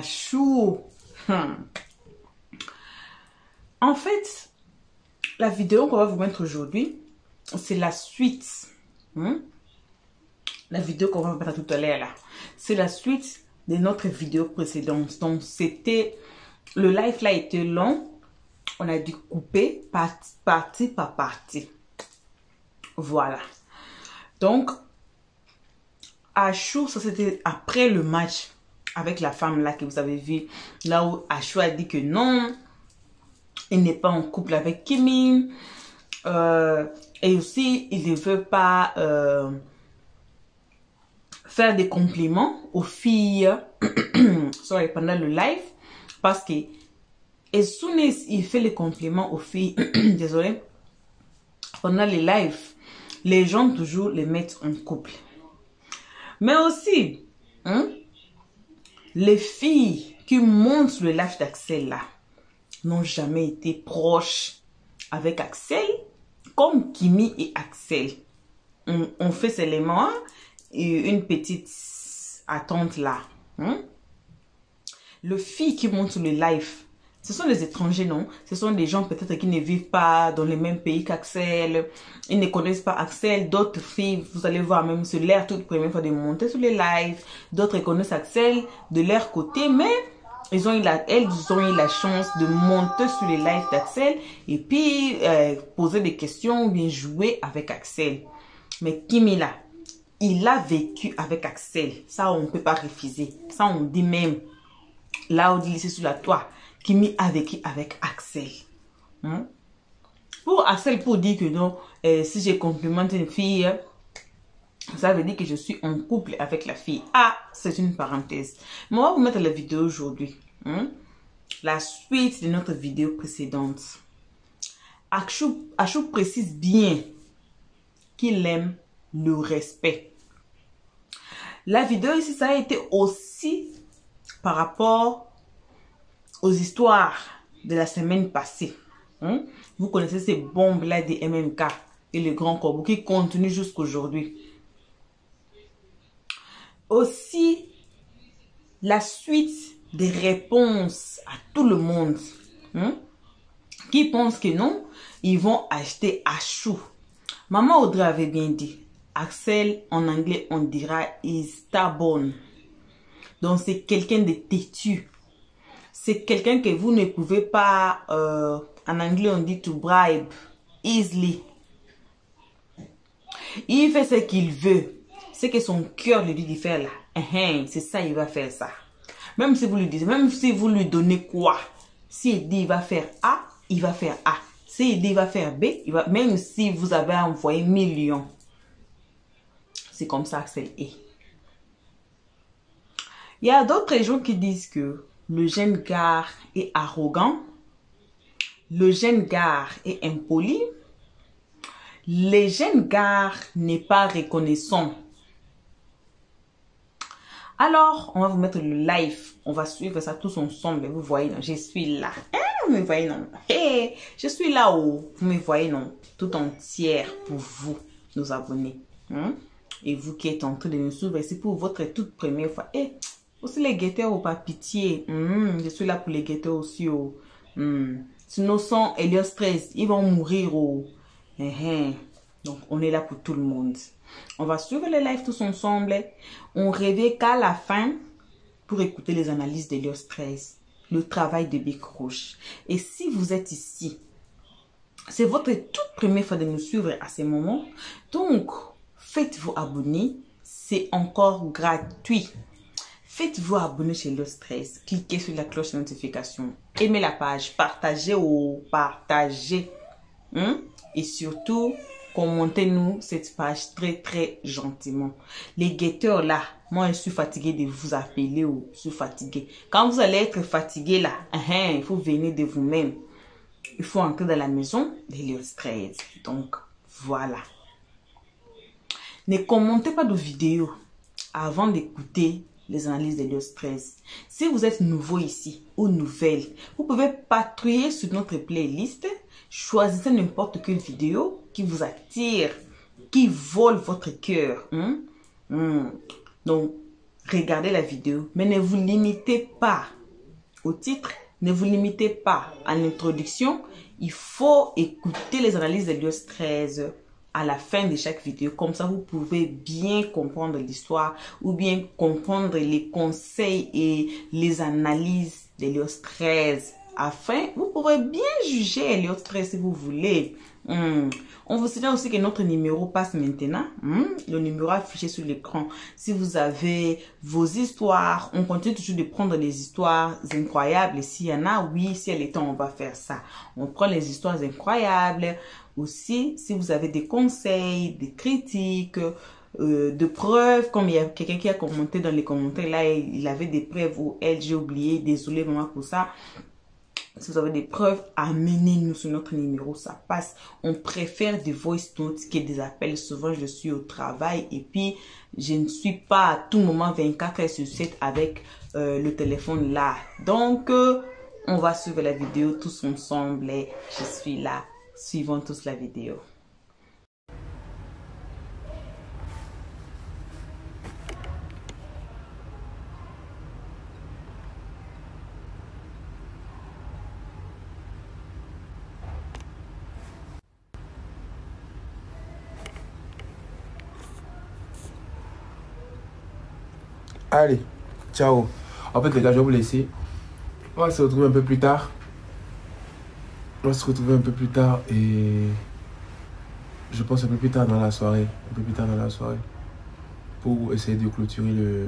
Achou. En fait, la vidéo qu'on va vous mettre aujourd'hui, c'est la suite. La vidéo qu'on va vous mettre tout à l'heure là, c'est la suite de notre vidéo précédente. Donc, c'était... Le live là était long. On a dû couper partie par partie. Voilà. Donc, Achou, ça c'était après le match avec la femme là que vous avez vu. Là où Achou a dit que non, il n'est pas en couple avec Kimi. Et aussi, il ne veut pas faire des compliments aux filles pendant le live. Parce que, as soon as il fait les compliments aux filles, désolé, pendant les lives, les gens toujours les mettent en couple. Mais aussi, les filles qui montent sur le live d'Axel là, n'ont jamais été proches avec Axel, comme Kimi et Axel. On fait seulement une petite attente là. Les filles qui montent sur le live, ce sont des étrangers, non? Ce sont des gens peut-être qui ne vivent pas dans le même pays qu'Axel. Ils ne connaissent pas Axel. D'autres filles, vous allez voir même sur l'air toute première fois de monter sur les lives. D'autres connaissent Axel de leur côté, mais elles ont eu la chance de monter sur les lives d'Axel et puis poser des questions ou bien jouer avec Axel. Mais Kimi là, il a vécu avec Axel. Ça, on ne peut pas refuser. Ça, on dit même. Là où il est sur la toit, Kimi a vécu avec Axel. Pour Axel, pour dire que non, si je complimente une fille, ça veut dire que je suis en couple avec la fille. Ah, c'est une parenthèse. Mais on va vous mettre la vidéo aujourd'hui. La suite de notre vidéo précédente. Achou précise bien qu'il aime le respect. La vidéo ici, ça a été aussi par rapport aux histoires de la semaine passée. Vous connaissez ces bombes-là des MMK et le Grand Corbeau qui continuent jusqu'aujourd'hui. Aussi, la suite des réponses à tout le monde qui pense que non, ils vont acheter Achou. Maman Audrey avait bien dit, Axel, en anglais, on dira is stubborn. Donc, c'est quelqu'un de têtu. C'est quelqu'un que vous ne pouvez pas, en anglais, on dit to bribe easily. Il fait ce qu'il veut. C'est que son cœur lui dit de faire là. C'est ça, il va faire ça. Même si vous lui dites, même si vous lui donnez quoi. S'il dit il va faire A, il va faire A. S'il dit il va faire B, il va, même si vous avez envoyé millions. C'est comme ça que c'est. Il y a d'autres gens qui disent que le jeune gars est arrogant, le jeune gars est impoli, le jeune gars n'est pas reconnaissant. Alors, on va vous mettre le live, on va suivre ça tous ensemble. Vous voyez, non, je suis là. Vous me voyez, non? Hey, je suis là-haut. Vous me voyez, non? Tout entière pour vous, nos abonnés. Et vous qui êtes en train de nous suivre, c'est pour votre toute première fois. Et aussi les guetteurs, pas pitié. Je suis là pour les guetteurs aussi. Sinon, sans Elios 13, ils vont mourir. Donc, on est là pour tout le monde. On va suivre les lives tous ensemble. On revient qu'à la fin pour écouter les analyses d'Elios 13. Le travail de Bec Rouge. Et si vous êtes ici, c'est votre toute première fois de nous suivre à ce moment. Donc, faites-vous abonner. C'est encore gratuit. Faites-vous abonner chez Elios 13. Cliquez sur la cloche de notification. Aimez la page. Partagez ou partagez. Et surtout, commentez-nous cette page très très gentiment. Les guetteurs là, moi je suis fatiguée de vous appeler ou je suis fatiguée. Quand vous allez être fatigué là, il faut venir de vous-même. Il faut entrer dans la maison d'Elios 13. Donc voilà. Ne commentez pas de vidéos avant d'écouter les analyses d'Elios 13. Si vous êtes nouveau ici ou nouvelle, vous pouvez patrouiller sur notre playlist. Choisissez n'importe quelle vidéo qui vous attire, qui vole votre cœur. Donc, regardez la vidéo, mais ne vous limitez pas au titre, ne vous limitez pas à l'introduction. Il faut écouter les analyses de l'iOS 13 à la fin de chaque vidéo. Comme ça, vous pouvez bien comprendre l'histoire ou bien comprendre les conseils et les analyses de l'iOS 13. Afin, vous pourrez bien juger l'iOS 13 si vous voulez. On vous signale aussi que notre numéro passe maintenant. Le numéro affiché sur l'écran. Si vous avez vos histoires, on continue toujours de prendre des histoires incroyables. Et s'il y en a, oui, si elle est temps, on va faire ça. On prend les histoires incroyables. Aussi, si vous avez des conseils, des critiques, de preuves, comme il y a quelqu'un qui a commenté dans les commentaires, là, il avait des preuves ou elle, j'ai oublié, désolé vraiment pour ça. Si vous avez des preuves, amenez-nous sur notre numéro, ça passe. On préfère des voice notes que des appels. Souvent, je suis au travail et puis je ne suis pas à tout moment 24h/7 avec le téléphone là. Donc, on va suivre la vidéo tous ensemble. Je suis là. Suivons tous la vidéo. Allez, ciao. En fait, les gars, je vais vous laisser. On va se retrouver un peu plus tard. On va se retrouver un peu plus tard et je pense un peu plus tard dans la soirée. Un peu plus tard dans la soirée. Pour essayer de clôturer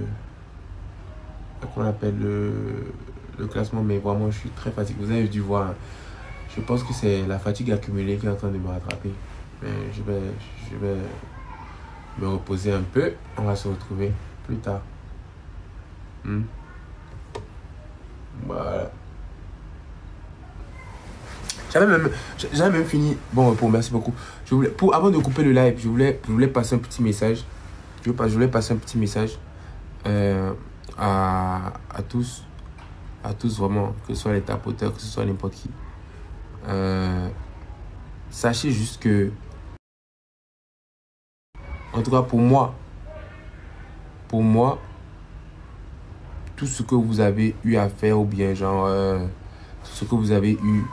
qu'on appelle le classement. Mais vraiment, je suis très fatigué. Vous avez dû voir. Je pense que c'est la fatigue accumulée qui est en train de me rattraper. Mais je vais me reposer un peu. On va se retrouver plus tard. Voilà. J'avais même fini. Bon repos, merci beaucoup. Avant de couper le live, je voulais passer un petit message. Je voulais passer un petit message à tous. À tous vraiment, que ce soit les tapoteurs, que ce soit n'importe qui. Sachez juste que, en tout cas pour moi, tout ce que vous avez eu à faire ou bien genre tout ce que vous avez eu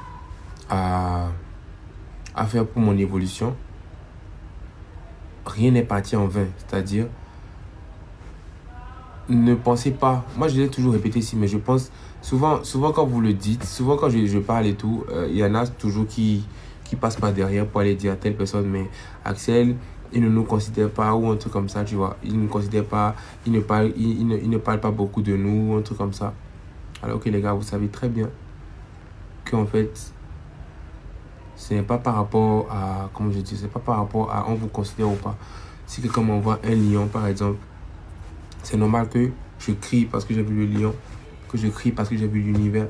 à faire pour mon évolution, rien n'est parti en vain. C'est-à-dire, ne pensez pas, moi je l'ai toujours répété ici, mais je pense souvent quand vous le dites, souvent quand je parle et tout, il y en a toujours qui passent par derrière pour aller dire à telle personne, mais Axel, il ne nous considère pas ou un truc comme ça, tu vois. Il ne nous considère pas, il ne parle pas beaucoup de nous, un truc comme ça. Alors que les gars, vous savez très bien qu'en fait, ce n'est pas par rapport à, comme je dis, c'est pas par rapport à on vous considère ou pas. Si quelqu'un m'envoie un lion, par exemple, c'est normal que je crie parce que j'ai vu le lion, que je crie parce que j'ai vu l'univers.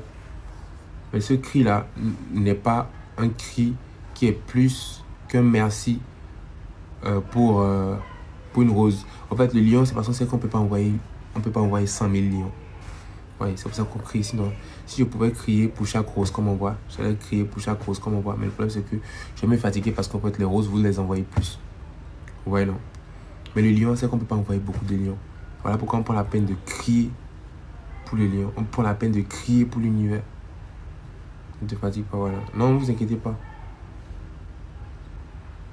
Mais ce cri-là n'est pas un cri qui est plus qu'un merci pour une rose. En fait, le lion, c'est parce qu'on sait qu'on peut pas envoyer 100 000 lions. Ouais, c'est pour ça qu'on crie. Sinon, si je pouvais crier pour chaque rose qu'on m'envoie, j'allais crier pour chaque rose qu'on m'envoie. Mais le problème, c'est que je vais me fatiguer parce qu'en fait, les roses, vous les envoyez plus. Ouais, non. Mais le lion, c'est qu'on peut pas envoyer beaucoup de lions. Voilà pourquoi on prend la peine de crier pour le lion. On prend la peine de crier pour l'univers. Ne te fatigue pas, voilà. Non, ne vous inquiétez pas.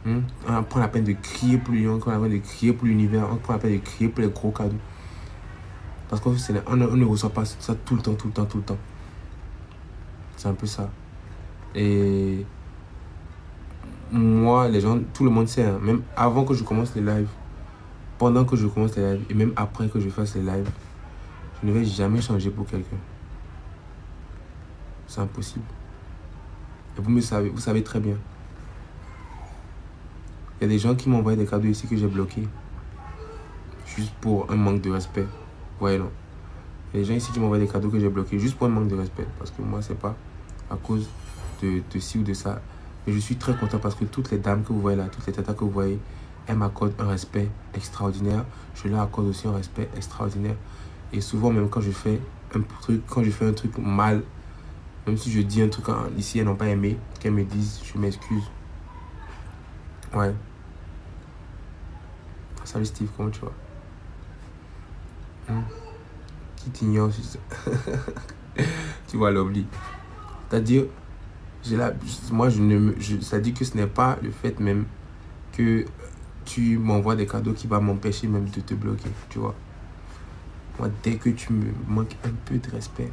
On prend la peine de crier pour le lion, on prend la peine de crier pour l'univers, on prend la peine de crier pour les gros cadeaux. Parce qu'on ne reçoit pas ça tout le temps. C'est un peu ça. Et moi, les gens, tout le monde sait, hein, même avant que je commence les lives, pendant que je commence les lives, et même après que je fasse les lives, je ne vais jamais changer pour quelqu'un. C'est impossible. Et vous savez très bien. Il y a des gens qui m'envoient des cadeaux ici que j'ai bloqués. Juste pour un manque de respect. Ouais, non. Il y a des gens ici qui m'envoient des cadeaux que j'ai bloqués juste pour un manque de respect. Parce que moi, c'est pas à cause de ci ou de ça. Mais je suis très content parce que toutes les dames que vous voyez là, toutes les tatas que vous voyez, elles m'accordent un respect extraordinaire. Je leur accorde aussi un respect extraordinaire. Et souvent, même quand je fais un truc mal, même si je dis un truc ici, elles n'ont pas aimé, qu'elles me disent, je m'excuse. Ouais. Salut Steve, comment tu vas? Qui t'ignore, tu vois, l'oubli. C'est-à-dire, moi, c'est-à-dire que ce n'est pas le fait même que tu m'envoies des cadeaux qui va m'empêcher même de te bloquer, tu vois. Moi, dès que tu me manques un peu de respect,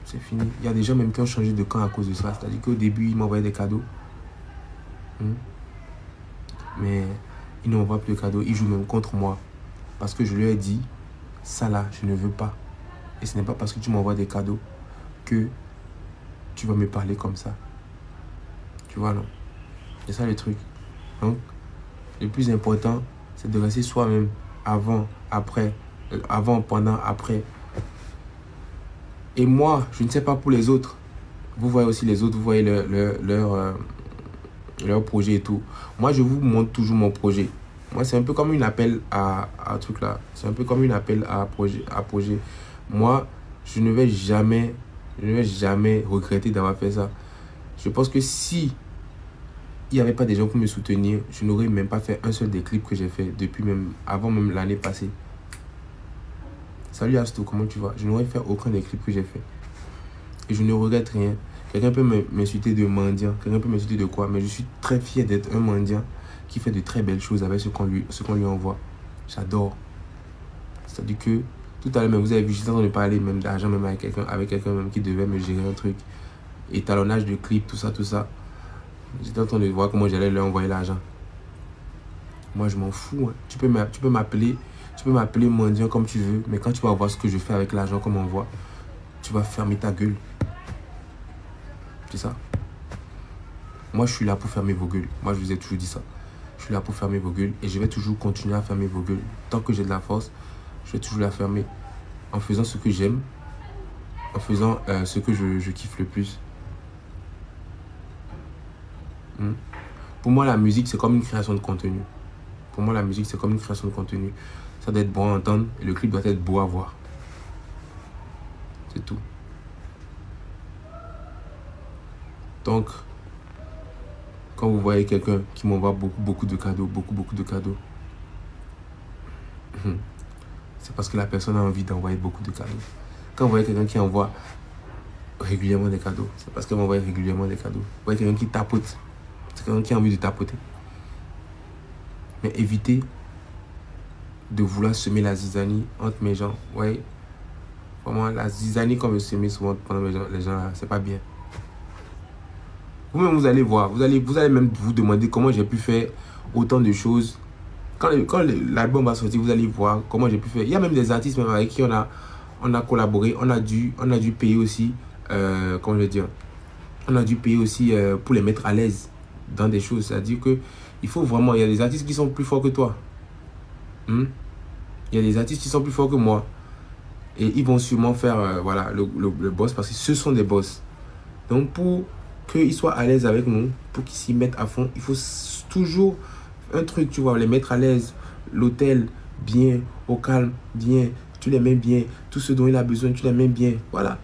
c'est fini. Il y a des gens même qui ont changé de camp à cause de ça. C'est-à-dire qu'au début, ils m'envoyaient des cadeaux. Mais ils n'envoient plus de cadeaux. Ils jouent même contre moi. Parce que je leur ai dit, ça là, je ne veux pas. Et ce n'est pas parce que tu m'envoies des cadeaux que tu vas me parler comme ça. Tu vois, non? C'est ça le truc. Donc, le plus important, c'est de rester soi-même avant, après, avant, pendant, après. Et moi, je ne sais pas pour les autres. Vous voyez aussi les autres, vous voyez leur projet et tout. Moi, je vous montre toujours mon projet. Moi, c'est un peu comme une appel à truc là. C'est un peu comme une appel à projet. Moi, je ne vais jamais regretter d'avoir fait ça. Je pense que si il n'y avait pas des gens pour me soutenir, je n'aurais même pas fait un seul des clips que j'ai fait depuis même avant même l'année passée. Salut Asto, comment tu vas? Je n'aurais fait aucun des clips que j'ai fait. Et je ne regrette rien. Quelqu'un peut m'insulter de mendiant, quelqu'un peut m'insulter de quoi, mais je suis très fier d'être un mendiant qui fait de très belles choses avec ce qu'on lui envoie. J'adore. C'est-à-dire que tout à l'heure, vous avez vu, je suis en train de parler même d'argent même avec quelqu'un même qui devait me gérer un truc. Étalonnage de clips, tout ça. J'étais en train de voir comment j'allais leur envoyer l'argent. Moi, je m'en fous. Hein. Tu peux m'appeler mendiant comme tu veux, mais quand tu vas voir ce que je fais avec l'argent comme on voit, tu vas fermer ta gueule. C'est ça. Moi, je suis là pour fermer vos gueules. Moi, je vous ai toujours dit ça. Je suis là pour fermer vos gueules et je vais toujours continuer à fermer vos gueules. Tant que j'ai de la force, je vais toujours la fermer. En faisant ce que j'aime, en faisant ce que je kiffe le plus. Pour moi, la musique, c'est comme une création de contenu. Pour moi, la musique, c'est comme une création de contenu. Ça doit être bon à entendre et le clip doit être beau à voir. C'est tout. Donc, quand vous voyez quelqu'un qui m'envoie beaucoup de cadeaux, beaucoup de cadeaux, c'est parce que la personne a envie d'envoyer beaucoup de cadeaux. Quand vous voyez quelqu'un qui envoie régulièrement des cadeaux, c'est parce qu'elle m'envoie régulièrement des cadeaux. Vous voyez quelqu'un qui tapote, c'est quelqu'un qui a envie de tapoter. Mais évitez de vouloir semer la zizanie entre mes gens. Vous voyez, vraiment, la zizanie qu'on veut semer souvent pendant les gens là, c'est pas bien. Vous-même, vous allez voir, vous allez même vous demander comment j'ai pu faire autant de choses. Quand l'album va sortir, vous allez voir comment j'ai pu faire. Il y a même des artistes même avec qui on a collaboré, on a dû payer aussi, comment je vais dire, on a dû payer aussi pour les mettre à l'aise dans des choses. C'est-à-dire que il faut vraiment, il y a des artistes qui sont plus forts que toi. Il y a des artistes qui sont plus forts que moi. Et ils vont sûrement faire voilà, le boss parce que ce sont des boss. Donc pour qu'ils soient à l'aise avec nous, pour qu'ils s'y mettent à fond, il faut toujours un truc, tu vois, les mettre à l'aise. L'hôtel, bien, au calme, bien, tu les mets bien. Tout ce dont il a besoin, tu les mets bien. Voilà.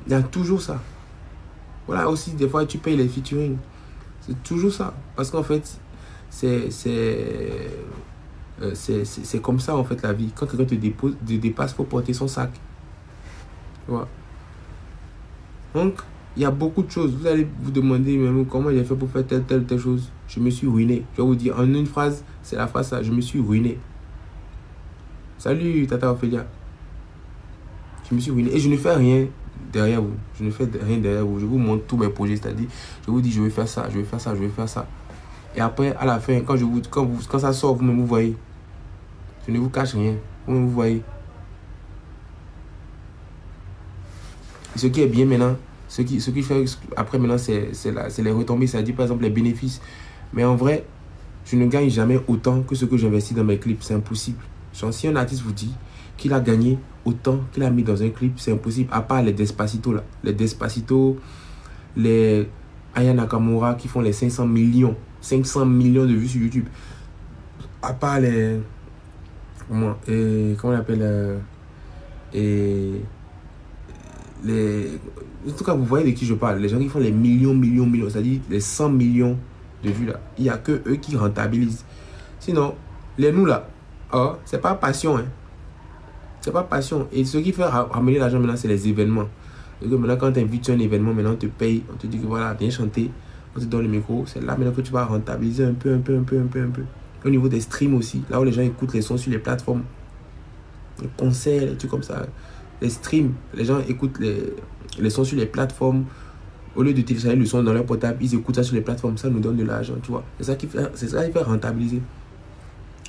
Il y a toujours ça. Voilà aussi, des fois, tu payes les featuring. C'est toujours ça. Parce qu'en fait, c'est comme ça, en fait, la vie. Quand quelqu'un te dépasse, il faut porter son sac. Tu vois. Donc, il y a beaucoup de choses. Vous allez vous demander même comment j'ai fait pour faire telle chose. Je me suis ruiné. Je vais vous dire en une phrase, c'est la phrase ça. Je me suis ruiné. Salut Tata Ophélia. Je me suis ruiné. Et je ne fais rien derrière vous. Je ne fais rien derrière vous. Je vous montre tous mes projets. C'est-à-dire, je vous dis, je vais faire ça, je vais faire ça, je vais faire ça. Et après, à la fin, quand ça sort, vous-même vous voyez. Je ne vous cache rien. Vous-même vous voyez. Et ce qui est bien maintenant, ce qui fait après maintenant, c'est les retombées. C'est-à-dire, par exemple, les bénéfices. Mais en vrai, je ne gagne jamais autant que ce que j'investis dans mes clips. C'est impossible. Genre, si un artiste vous dit qu'il a gagné autant qu'il a mis dans un clip, c'est impossible. À part les Despacito là. Les Despacito, les Aya Nakamura qui font les 500 millions de vues sur YouTube. À part les... comment on appelle en tout cas, vous voyez de qui je parle. Les gens qui font les millions, c'est-à-dire les 100 millions de vues là. Il n'y a que eux qui rentabilisent. Sinon, les nous là, Oh, c'est pas passion, hein. C'est pas passion. Et ce qui fait ramener l'argent maintenant, c'est les événements. Donc maintenant, quand tu invites un événement, maintenant on te paye, on te dit que voilà, viens chanter, on te donne le micro. C'est là maintenant que tu vas rentabiliser un peu. Au niveau des streams aussi, là où les gens écoutent les sons sur les plateformes, les concerts, les trucs comme ça, les streams, les gens écoutent les sons sur les plateformes. Au lieu de télécharger le son dans leur portable, ils écoutent ça sur les plateformes, ça nous donne de l'argent, tu vois. C'est ça qui fait rentabiliser.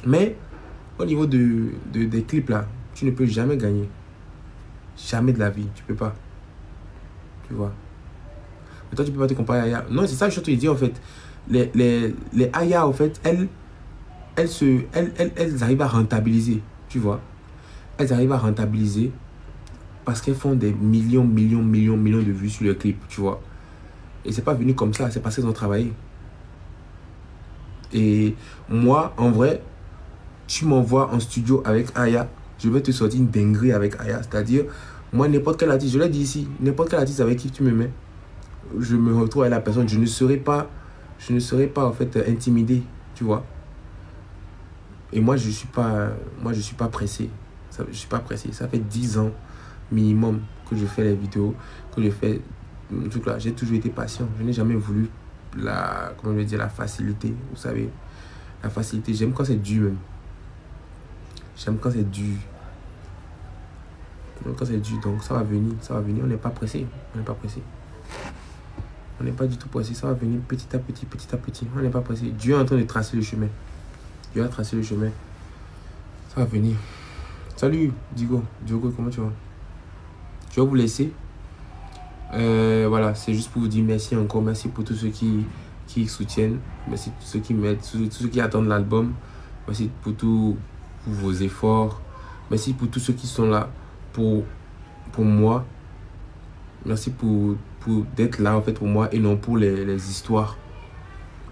Mais au niveau des clips là, tu ne peux jamais gagner. Jamais de la vie, tu peux pas. Tu vois. Mais toi, tu peux pas te comparer à Aya. Non, c'est ça que je suis en train de dire en fait. Les Aya, en fait, elles arrivent à rentabiliser, tu vois. Elles arrivent à rentabiliser parce qu'elles font des millions de vues sur le clip, tu vois. Et c'est pas venu comme ça, c'est parce qu'elles ont travaillé. Et moi, en vrai, tu m'envoies en studio avec Aya, je vais te sortir une dinguerie avec Aya. C'est-à-dire, moi, n'importe quel artiste, je l'ai dit ici, n'importe quel artiste avec qui tu me mets, je me retrouve avec la personne, je ne serai pas en fait intimidé, tu vois. Et moi, je suis pas pressé. Je suis pas pressé. Ça fait 10 ans minimum que je fais les vidéos, que je fais tout là. J'ai toujours été patient. Je n'ai jamais voulu la facilité, vous savez. La facilité, j'aime quand c'est dur même. J'aime quand c'est dur. Quand c'est dur, donc ça va venir. On n'est pas pressé. On n'est pas du tout pressé. Ça va venir petit à petit. On n'est pas pressé. Dieu est en train de tracer le chemin. Dieu a tracé le chemin. Ça va venir. Salut, Diogo, comment tu vas? Je vais vous laisser. Voilà, c'est juste pour vous dire merci encore. Merci pour tous ceux qui soutiennent. Merci pour ceux qui m'aident, tous ceux qui attendent l'album. Merci pour tous vos efforts. Merci pour tous ceux qui sont là pour moi. Merci pour d'être là en fait pour moi et non pour les histoires.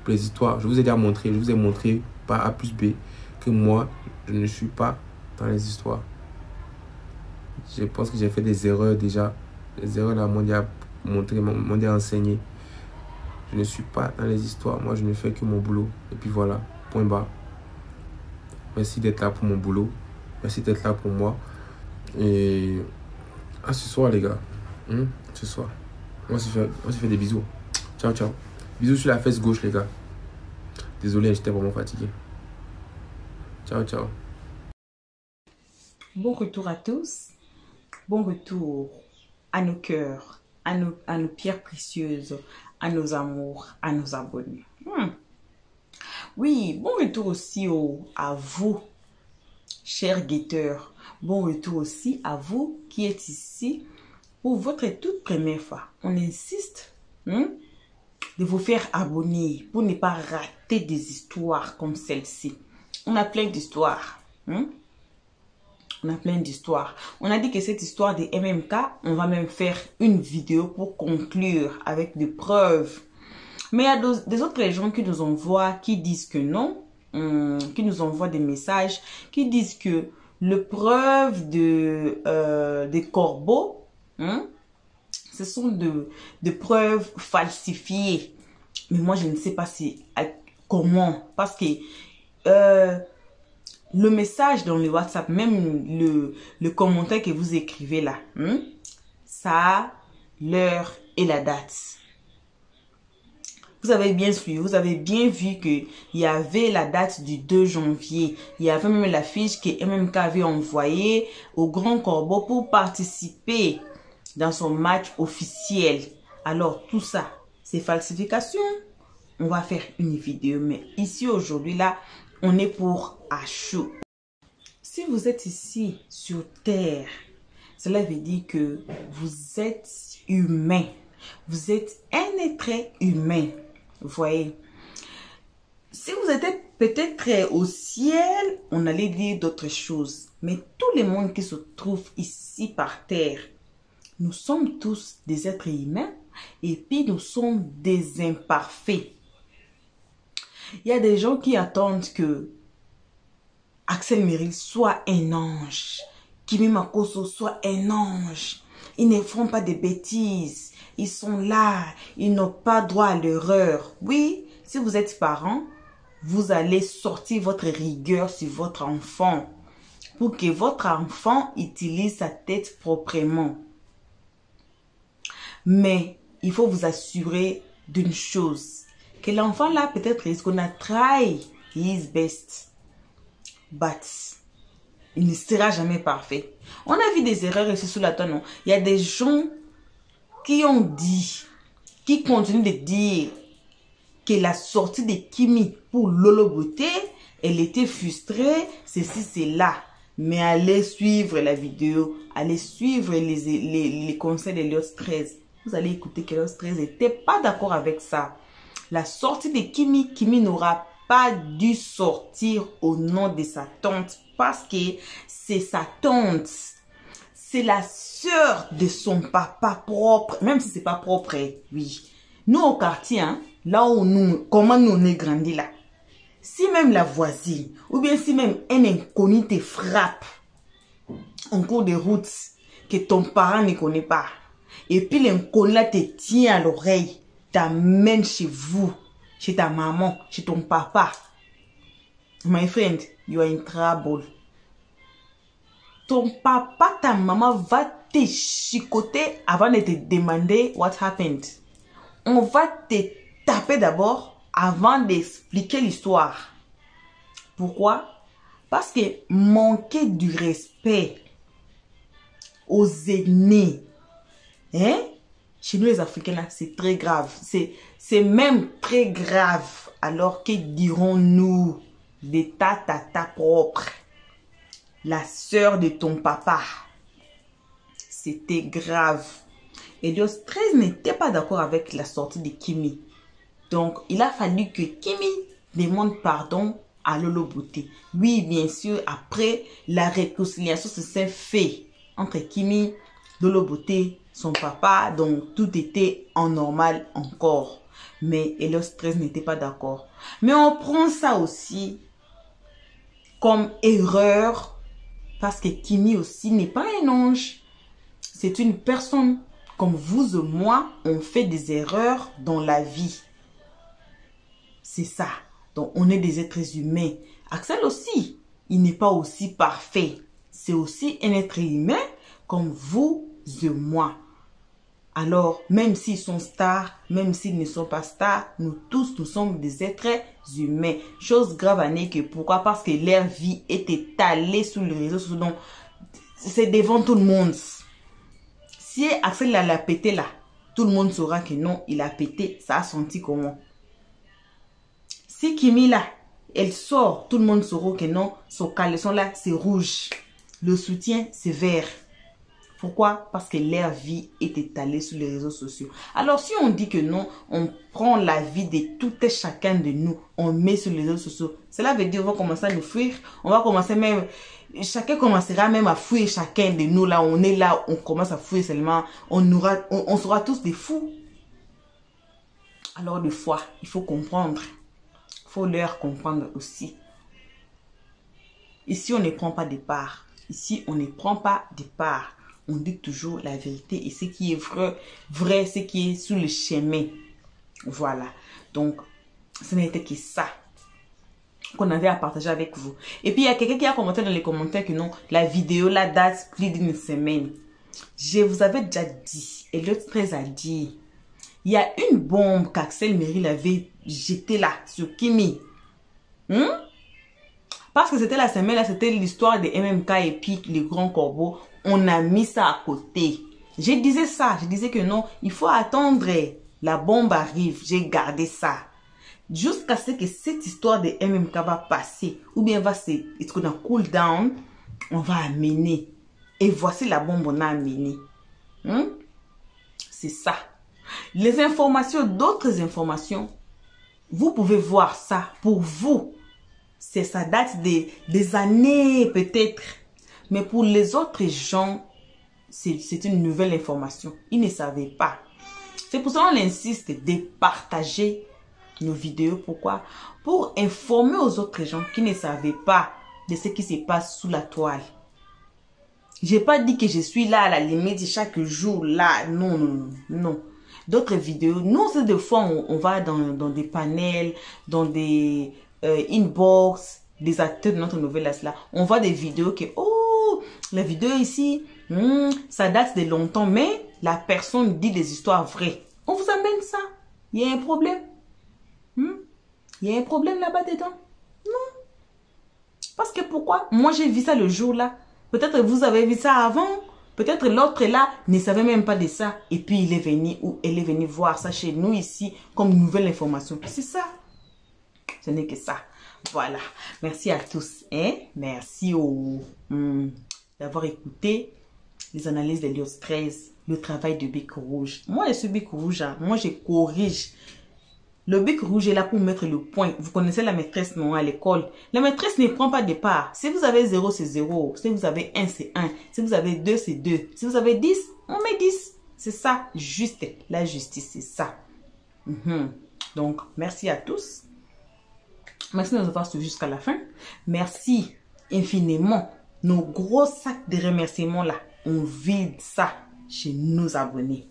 Pour les histoires. Je vous ai déjà montré, par A plus B que moi, je ne suis pas dans les histoires. Je pense que j'ai fait des erreurs déjà. Les erreurs là m'ont déjà montré, m'ont déjà enseigné. Je ne suis pas dans les histoires. Moi, je ne fais que mon boulot. Et puis voilà, point barre. Merci d'être là pour mon boulot. Merci d'être là pour moi. Et à ce soir, les gars. Ce soir. On se fait des bisous. Ciao, ciao. Bisous sur la fesse gauche, les gars. Désolé, j'étais vraiment fatigué. Ciao, ciao. Bon retour à tous. Bon retour à nos cœurs, à nos pierres précieuses, à nos amours, à nos abonnés. Oui, bon retour aussi à vous, chers guetteurs. Bon retour aussi à vous qui êtes ici pour votre toute première fois. On insiste de vous faire abonner pour ne pas rater des histoires comme celle-ci. On a plein d'histoires. On a plein d'histoires. On a dit que cette histoire de MMK, on va même faire une vidéo pour conclure avec des preuves. Mais il y a des autres gens qui nous envoient, qui disent que non, qui nous envoient des messages, qui disent que le preuve des corbeaux, ce sont de preuves falsifiées. Mais moi, je ne sais pas comment. Parce que le message dans le WhatsApp, même le commentaire que vous écrivez là, ça a l'heure et la date. Vous avez bien suivi, vous avez bien vu qu'il y avait la date du 2 janvier. Il y avait même la fiche que MMK avait envoyée au Grand Corbeau pour participer dans son match officiel. Alors tout ça, c'est falsification. On va faire une vidéo, mais ici aujourd'hui là, on est pour à chaud. Si vous êtes ici sur Terre, cela veut dire que vous êtes humain. Vous êtes un être humain. Vous voyez. Si vous étiez peut-être au ciel, on allait dire d'autres choses. Mais tous les mondes qui se trouvent ici par terre, nous sommes tous des êtres humains et puis nous sommes des imparfaits. Il y a des gens qui attendent que Axel Meryl soit un ange, Kimi Makosso soit un ange. Ils ne font pas de bêtises. Ils sont là. Ils n'ont pas droit à l'erreur. Oui, si vous êtes parent, vous allez sortir votre rigueur sur votre enfant pour que votre enfant utilise sa tête proprement. Mais il faut vous assurer d'une chose, que l'enfant là peut-être is gonna try his best, but il ne sera jamais parfait. On a vu des erreurs ici sous la table, non? Il y a des gens qui ont dit, qui continuent de dire que la sortie de Kimi pour Lolo Beauté, elle était frustrée, ceci, c'est là. Mais allez suivre la vidéo, allez suivre les conseils de Elios 13. Vous allez écouter que Elios 13 n'était pas d'accord avec ça. La sortie de Kimi, Kimi n'aura pas dû sortir au nom de sa tante parce que c'est sa tante. C'est la sœur de son papa propre, même si c'est pas propre, oui. Nous au quartier, hein, là où nous, comment nous on est grandi là. Si même la voisine, ou bien si même un inconnu te frappe en cours de route, que ton parent ne connaît pas, et puis l'inconnu là te tient à l'oreille, t'amène chez vous, chez ta maman, chez ton papa. My friend, you are in trouble. Ton papa, ta maman va te chicoter avant de te demander what happened. On va te taper d'abord avant d'expliquer l'histoire. Pourquoi? Parce que manquer du respect aux aînés, hein? Chez nous les Africains, là, c'est très grave. C'est même très grave. Alors que dirons-nous de ta tata propre, la sœur de ton papa? C'était grave. Elios 13 n'était pas d'accord avec la sortie de Kimi. Donc, il a fallu que Kimi demande pardon à Lolo Beauté. Oui, bien sûr, après, la réconciliation se s'est faite entre Kimi, Lolo Beauté, son papa. Donc, tout était en normal encore. Mais Elios 13 n'était pas d'accord. Mais on prend ça aussi comme erreur parce que Kimi aussi n'est pas un ange. C'est une personne comme vous et moi, on fait des erreurs dans la vie. C'est ça. Donc, on est des êtres humains. Axel aussi, il n'est pas aussi parfait. C'est aussi un être humain comme vous et moi. Alors, même s'ils sont stars, même s'ils ne sont pas stars, nous tous, nous sommes des êtres humains. Chose grave à n'est que pourquoi? Parce que leur vie est étalée sur les réseaux sociaux. Donc, c'est devant tout le monde. Si Axel l'a pété là, tout le monde saura que non, il a pété. Ça a senti comment? Si Kimi là, elle sort, tout le monde saura que non, son caleçon là, c'est rouge. Le soutien, c'est vert. Pourquoi? Parce que leur vie est étalée sur les réseaux sociaux. Alors, si on dit que non, on prend la vie de tout et chacun de nous, on met sur les réseaux sociaux, cela veut dire qu'on va commencer à nous fuir. On va commencer même, chacun commencera même à fuir chacun de nous. Là, on est là, on commence à fuir seulement. On sera tous des fous. Alors, des fois, il faut comprendre. Il faut leur comprendre aussi. Ici, on ne prend pas de part. Ici, on ne prend pas de part. On dit toujours la vérité et ce qui est vrai, ce qui est sur le chemin. Voilà. Donc, ce n'était que ça qu'on avait à partager avec vous. Et puis, il y a quelqu'un qui a commenté dans les commentaires que non, la vidéo là date plus d'une semaine. Je vous avais déjà dit, et l'autre 13 a dit, il y a une bombe qu'Axel Meryl avait jetée là, sur Kimi. Parce que c'était la semaine là, c'était l'histoire de MMK et puis les grands corbeaux. On a mis ça à côté. Je disais ça. Je disais que non, il faut attendre. La bombe arrive. J'ai gardé ça. Jusqu'à ce que cette histoire de MMK va passer. Ou bien va se... It's gonna cool down. On va amener. Et voici la bombe qu'on a amenée. C'est ça. Les informations, d'autres informations, vous pouvez voir ça pour vous. C'est ça date des années peut-être. Mais pour les autres gens, c'est une nouvelle information. Ils ne savaient pas. C'est pour ça qu'on insiste de partager nos vidéos. Pourquoi? Pour informer aux autres gens qui ne savaient pas de ce qui se passe sous la toile. Je n'ai pas dit que je suis là à la limite chaque jour là. Non, non, non, non. D'autres vidéos. Nous, c'est des fois, on va dans des panels, dans des inbox des acteurs de notre nouvelle là, on voit des vidéos que, oh, la vidéo ici, ça date de longtemps, mais la personne dit des histoires vraies. On vous amène ça. Il y a un problème. Il y a un problème là-bas dedans. Non. Parce que pourquoi? Moi, j'ai vu ça le jour là. Peut-être vous avez vu ça avant. Peut-être l'autre là ne savait même pas de ça. Et puis, il est venu ou elle est venue voir ça chez nous ici comme nouvelle information. C'est ça. Ce n'est que ça. Voilà. Merci à tous. Hein? Merci d'avoir écouté les analyses de l'IOS 13, le travail de Bec Rouge. Moi, je suis Bec Rouge. Hein. Moi, je corrige. Le Bec Rouge est là pour mettre le point. Vous connaissez la maîtresse, non, à l'école. La maîtresse ne prend pas de part. Si vous avez 0, c'est 0. Si vous avez 1, c'est 1. Si vous avez 2, c'est 2. Si vous avez 10, on met 10. C'est ça, juste. La justice, c'est ça. Donc, merci à tous. Merci de nous avoir suivis jusqu'à la fin. Merci infiniment. Nos gros sacs de remerciements là, on vide ça chez nos abonnés.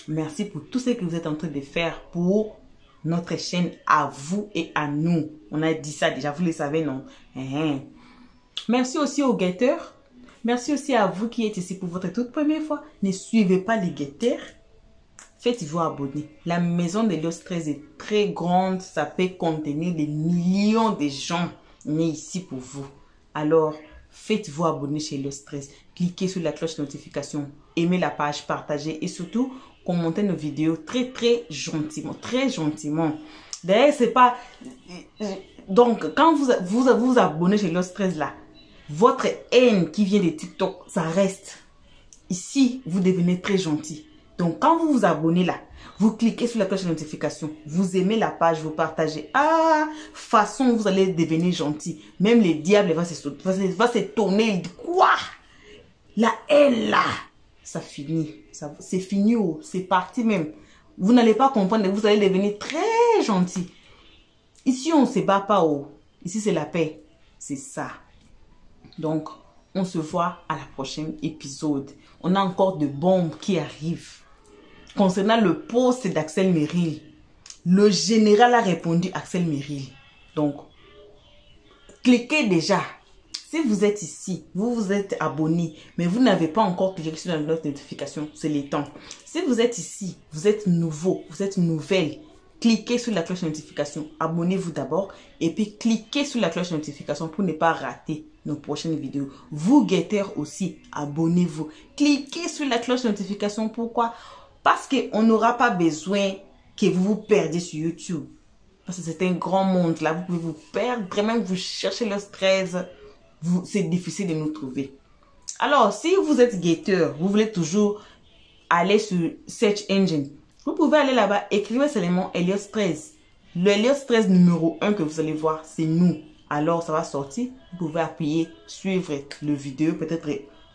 Merci pour tout ce que vous êtes en train de faire pour notre chaîne, à vous et à nous. On a dit ça déjà, vous le savez, non? Merci aussi aux guetteurs. Merci aussi à vous qui êtes ici pour votre toute première fois. Ne suivez pas les guetteurs. Faites-vous abonner. La maison de l'IOS 13 est très grande. Ça peut contenir des millions de gens. On est ici pour vous. Alors, faites-vous abonner chez l'IOS 13. Cliquez sur la cloche de notification. Aimez la page, partagez et surtout, commentez nos vidéos très gentiment. Très gentiment. D'ailleurs, c'est pas... Donc, quand vous abonnez chez l'IOS 13 là, votre haine qui vient de TikTok, ça reste. Ici, vous devenez très gentil. Donc, quand vous vous abonnez là, vous cliquez sur la cloche de notification, vous aimez la page, vous partagez. Ah, façon, vous allez devenir gentil. Même les diables va s'étonner. Il dit quoi? La haine là, ça finit. C'est fini, c'est parti même. Vous n'allez pas comprendre, vous allez devenir très gentil. Ici, on ne se bat pas. Ici, c'est la paix. C'est ça. Donc, on se voit à la prochaine épisode. On a encore de bombes qui arrivent. Concernant le poste d'Axel Merrill, le général a répondu Axel Merrill. Donc, cliquez déjà. Si vous êtes ici, vous vous êtes abonné, mais vous n'avez pas encore cliqué sur la notification, c'est le temps. Si vous êtes ici, vous êtes nouveau, vous êtes nouvelle, cliquez sur la cloche de notification. Abonnez-vous d'abord et puis cliquez sur la cloche de notification pour ne pas rater nos prochaines vidéos. Vous, guetteurs aussi, abonnez-vous. Cliquez sur la cloche de notification. Pourquoi? Parce qu'on n'aura pas besoin que vous vous perdiez sur YouTube. Parce que c'est un grand monde là. Vous pouvez vous perdre. Vraiment, vous cherchez le stress. C'est difficile de nous trouver. Alors, si vous êtes guetteur, vous voulez toujours aller sur Search Engine. Vous pouvez aller là-bas, écrivez seulement Elios 13. Le Elios 13 numéro 1 que vous allez voir, c'est nous. Alors, ça va sortir. Vous pouvez appuyer, suivre le vidéo, peut-être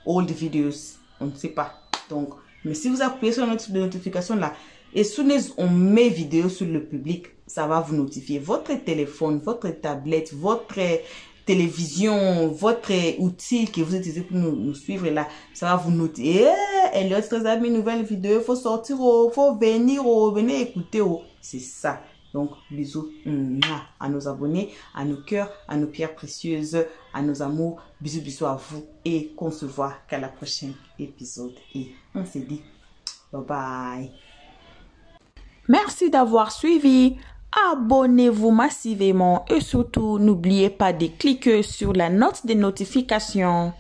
old videos. On ne sait pas. Donc, mais si vous appuyez sur notre notification là, et soon on met vidéo sur le public, ça va vous notifier. Votre téléphone, votre tablette, votre télévision, votre outil que vous utilisez pour nous suivre là, ça va vous noter. Elios 13 a mis une nouvelle vidéo, il faut sortir, il faut venir, venez écouter. C'est ça. Donc, bisous à nos abonnés, à nos cœurs, à nos pierres précieuses, à nos amours. Bisous, bisous à vous et qu'on se voit qu'à la prochaine épisode. Et on se dit bye bye. Merci d'avoir suivi. Abonnez-vous massivement et surtout, n'oubliez pas de cliquer sur la note de notification.